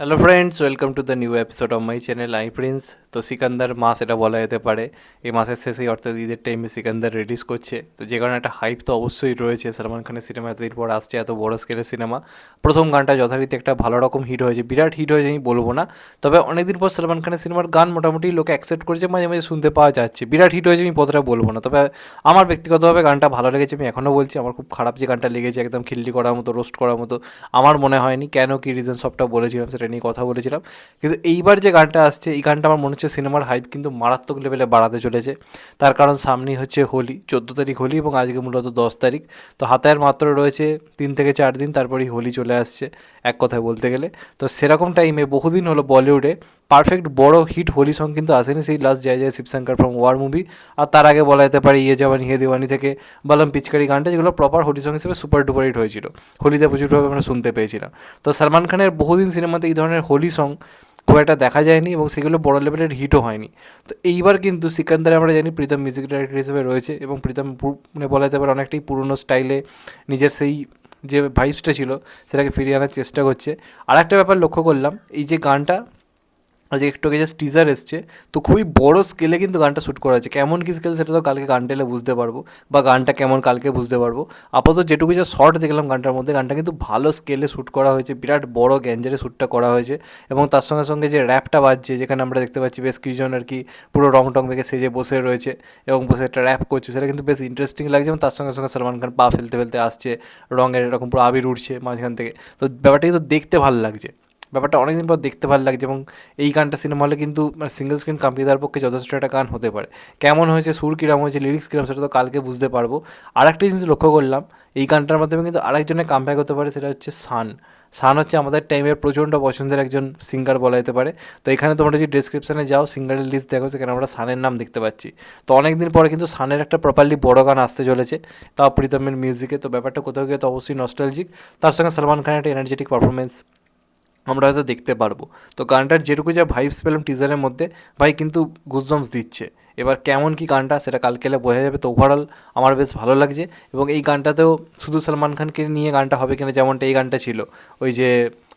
Hello friends, welcome to the new episode of my channel I Prince. তো সিকান্দার মাস এটা বলা যেতে পারে, এই মাসের শেষেই অর্থাৎ ঈদের টাইমে সিকান্দার রিলিজ করছে। তো যে কারণে একটা হাইপ তো অবশ্যই রয়েছে। সালমান খানের সিনেমা এতদিন পর আসছে, এত বড় স্কেলের সিনেমা। প্রথম গানটা যথারীতি একটা ভালো রকম হিট হয়েছে, বিরাট হিট হয়েছে আমি বলবো না, তবে অনেকদিন পর সালমান খানের সিনেমার গান মোটামুটি লোকে অ্যাকসেপ্ট করেছে, মাঝে মাঝে শুনতে পাওয়া যাচ্ছে। বিরাট হিট হয়েছে আমি কথাটা বলবো না, তবে আমার ব্যক্তিগতভাবে গানটা ভালো লেগেছে। আমি এখনও বলছি আমার খুব খারাপ যে গানটা লেগেছে, একদম খিল্লি করার মতো, রোস্ট করার মতো আমার মনে হয়নি। কেন কী রিজন সবটা বলেছিলাম, সেটা নিয়ে কথা বলেছিলাম। কিন্তু এইবার যে গানটা আসছে, এই গানটা আমার মনে হচ্ছে সিনেমার হাইপ কিন্তু মারাত্মক লেভেলে বাড়াতে চলেছে। তার কারণ সামনেই হচ্ছে হোলি, 14 তারিখ হোলি এবং আজকে মূলত 10 তারিখ। তো হাতে আর মাত্র রয়েছে 3 থেকে 4 দিন, তারপরেই হোলি চলে আসছে এক কথায় বলতে গেলে। তো সেরকম টাইমে বহুদিন হলো বলিউডে পারফেক্ট বড় হিট হোলি সং কিন্তু আসেনি, সেই last Jai Jai Shivshankar from War movie. আর তার আগে বলা যেতে পারে ইয়ে জওয়ানি হে দিওয়ানি থেকে বলম পিচকারি গানটা, যেগুলো প্রপার হোলি সং হিসেবে সুপার ডুপার হিট হয়েছিল, হোলিতে প্রচুরভাবে আমরা শুনতে পেয়েছিলাম। তো সালমান খানের বহুদিন সিনেমাতে এই ধরনের হোলি সং খুব একটা দেখা যায়নি এবং সেগুলো বড় লেভেলের হিটও হয়নি। তো এইবার কিন্তু সিকান্দারে আমরা জানি প্রীতম মিউজিক ডাইরেক্টর হিসেবে রয়েছে এবং প্রীতম মানে বলা যেতে পারে অনেকটাই পুরনো স্টাইলে নিজের সেই যে ভাইবসটা ছিল সেটাকে ফিরিয়ে আনার চেষ্টা করছে। আর একটা ব্যাপার লক্ষ্য করলাম, এই যে গানটা আজ একটু আগে জাস্ট টিজার এসছে, তো খুবই বড় স্কেলে কিন্তু গানটা শ্যুট করা হয়েছে। কেমন কী স্কেল সেটা তো কালকে গানটা এলে বুঝতে পারবো, বা গানটা কেমন কালকে বুঝতে পারবো। আপাতত যেটুকু যে শর্ট দেখলাম গানটার মধ্যে, গানটা কিন্তু ভালো স্কেলে শ্যুট করা হয়েছে, বিরাট বড় গ্যাঞ্জারে শ্যুটটা করা হয়েছে। এবং তার সঙ্গে সঙ্গে যে র্যাপটা বাজছে, যেখানে আমরা দেখতে পাচ্ছি বেশ কিছুজন আর কি পুরো রং টং মেখে সেজে বসে রয়েছে এবং বসে একটা র্যাপ করছে, সেটা কিন্তু বেশ ইন্টারেস্টিং লাগছে। এবং তার সঙ্গে সঙ্গে সালমান খান পা ফেলতে ফেলতে আসছে, রঙের এরকম পুরো আবির উঠছে মাঝখান থেকে। তো ব্যাপারটা কিন্তু দেখতে ভালো লাগছে, ব্যাপারটা অনেকদিন পর দেখতে ভালো লাগছে। এবং এই গানটা সিনেমা হলে কিন্তু মানে সিঙ্গেল স্ক্রিন কাম্পিয়ে দেওয়ার পক্ষে যথেষ্ট একটা গান হতে পারে। কেমন হয়েছে, সুর কীরকম হয়েছে, লিরিক্স কীরকম, সেটা তো কালকে বুঝতে পারবো। আর একটা জিনিস লক্ষ্য করলাম, এই গানটার মাধ্যমে কিন্তু আরেকজনের কামব্যাক হতে পারে, সেটা হচ্ছে শান। শান হচ্ছে আমাদের টাইমের প্রচণ্ড পছন্দের একজন সিঙ্গার বলা যেতে পারে। তো এখানে তোমরা যদি ডেসক্রিপশানে যাও, সিঙ্গারের লিস্ট দেখো, সেখানে আমরা শানের নাম দেখতে পাচ্ছি। তো অনেকদিন পরে কিন্তু শানের একটা প্রপারলি বড় গান আসতে চলেছে, তাও প্রীতমের মিউজিকে। তো ব্যাপারটা কোথাও গিয়ে তো অবশ্যই নস্টালজিক। তার সঙ্গে সালমান খানের একটা এনার্জেটিক পারফরমেন্স আমরা হয়তো দেখতে পারবো। তো গানটার যেটুকু যা ভাইবস পেলাম টিজারের মধ্যে, ভাই কিন্তু গুজবাম্পস দিচ্ছে। এবার কেমন কি গানটা সেটা কালকে এলে বোঝা যাবে। তো ওভারঅল আমার বেশ ভালো লাগছে। এবং এই গানটাতেও শুধু সালমান খানকে নিয়ে গানটা হবে কিনা, যেমনটা এই গানটা ছিল, ওই যে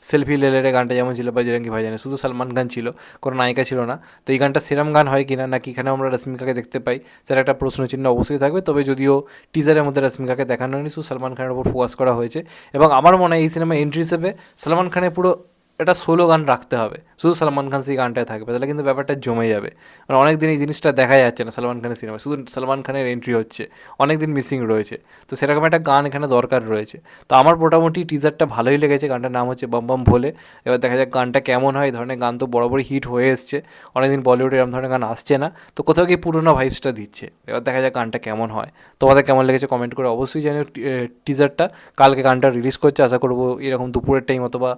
সেলফি লেলের গানটা যেমন ছিল বজরঙ্গি ভাইজানে, শুধু সালমান খান ছিল, কোনো নায়িকা ছিল না। তো এই গানটা সেরম গান হয় কিনা, নাকি এখানে আমরা রশ্মিকাকে দেখতে পাই, সেটা একটা প্রশ্নচিহ্ন অবশ্যই থাকবে। তবে যদিও টিজারের মধ্যে রশ্মিকাকে দেখানো হয়নি, শুধু সালমান খানের উপর ফোকাস করা হয়েছে। এবং আমার মনে হয় এই সিনেমা এন্ট্রি হিসেবে সালমান খানের পুরো একটা সোলো গান রাখতে হবে, শুধু সালমান খান সেই গানটায় থাকবে, তাহলে কিন্তু ব্যাপারটা জমে যাবে। মানে অনেক দিন এই জিনিসটা দেখা যাচ্ছে না সালমান খানের সিনেমায়, শুধু সালমান খানের এন্ট্রি হচ্ছে, অনেক দিন মিসিং রয়েছে। তো সেরকম একটা গান এখানে দরকার রয়েছে। তো আমার মোটামুটি টিজারটা ভালোই লেগেছে। গানটার নাম হচ্ছে বম বম ভোলে। এবার দেখা যাক গানটা কেমন হয়। এই ধরনের গান তো বরাবরই হিট হয়ে এসছে, অনেকদিন বলিউডে এরকম ধরনের গান আসছে না, তো কোথাও গিয়ে পুরোনো ভাইবসটা দিচ্ছে। এবার দেখা যাক গানটা কেমন হয়। তোমাদের কেমন লেগেছে কমেন্ট করে অবশ্যই জানিও। টিজারটা কালকে গানটা রিলিজ করছে, আশা করবো এরকম দুপুরের টাইম অথবা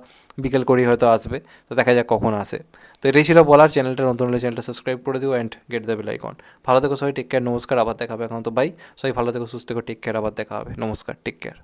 বিকেল করেই হয়তো আসবে। তো দেখা যাক কখন আসে। তো এটাই ছিল বলার। চ্যানেলটা নতুন হলে চ্যানেলটা সাবস্ক্রাইব করে দিও and get the bell icon. ভালো থেকো সবাই, টেক কেয়ার, নমস্কার। আবার দেখা হবে। এখন তো বাই, সবাই ভালো থেকো, সুস্থ থেকো, টেক কেয়ার, আবার দেখা হবে। নমস্কার, টেক কেয়ার।